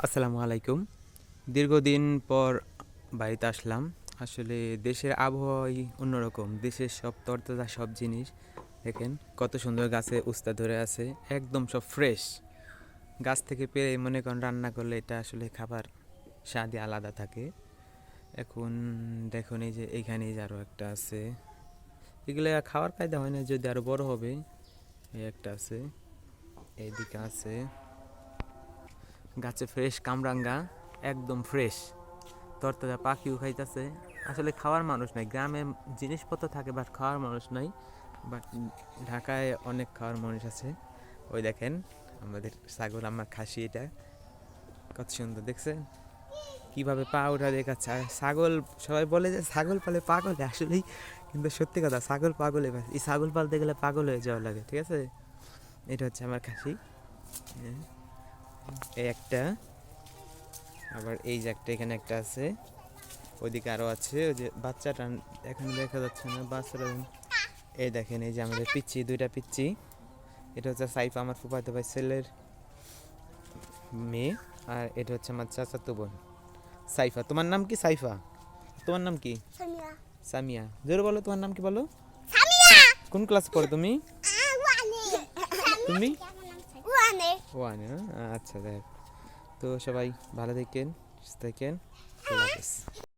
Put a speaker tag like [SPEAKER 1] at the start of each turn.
[SPEAKER 1] আসসালামু আলাইকুম। দীর্ঘদিন পর বাড়িতে আসলাম। আসলে দেশের আবহাওয়াই অন্যরকম। দেশের সব তরতাজা সব জিনিস দেখেন কত সুন্দর গাছে উস্তা ধরে আছে, একদম সব ফ্রেশ। গাছ থেকে পেড়ে মনে করেন রান্না করলে এটা আসলে খাবার স্বাদই আলাদা থাকে। এখন দেখুন এই যে এইখানে যে আরও একটা আছে, এগুলো খাওয়ার কায়দা হয় না, যদি আরও বড় হবে। এই একটা আছে, এইদিকে আছে, গাছে ফ্রেশ কামরাঙ্গা, একদম ফ্রেশ তরতাজা, পাখিও খাইতেছে। আসলে খাওয়ার মানুষ নাই, গ্রামে জিনিসপত্র থাকে বাট খাওয়ার মানুষ নাই। বাট ঢাকায় অনেক খাওয়ার মানুষ আছে। ওই দেখেন আমাদের ছাগল, আমার খাসি, এটা কত সুন্দর দেখছেন কিভাবে পা ওঠা দেখাচ্ছে। আর ছাগল, সবাই বলে যে ছাগল পালে পাগল হয়, আসলেই কিন্তু সত্যি কথা, ছাগল পাগল হয়ে এই ছাগল পালতে গেলে পাগল হয়ে যাওয়া লাগে, ঠিক আছে। এটা হচ্ছে আমার খাসি, এই একটা, আবার এই যে একটা এখানে একটা আছে, ওইদিকে আরও আছে। ওই যে বাচ্চাটা এখানে দেখা যাচ্ছে না, বাচ্চাটা এই দেখেন, এই যে আমাদের পিচ্চি, দুইটা পিচ্চি। এটা হচ্ছে সাইফা, আমার ফুফাতো ভাই ছেলের মেয়ে। আর এটা হচ্ছে আমার চাচাতো বোন সাইফা। তোমার নাম কি সাইফা? তোমার নাম কি?
[SPEAKER 2] সামিয়া।
[SPEAKER 1] সামিয়া। জোরে বলো, তোমার নাম কি বলো?
[SPEAKER 2] সামিয়া।
[SPEAKER 1] কোন ক্লাস পড়ো তুমি?
[SPEAKER 2] ওয়ানে।
[SPEAKER 1] তুমি
[SPEAKER 2] ওয়ানে।
[SPEAKER 1] ওয়ান? আচ্ছা, দেখ। তো সবাই ভালো থাকেন, সুস্থ থাকেন, আল্লাহ হাফেজ।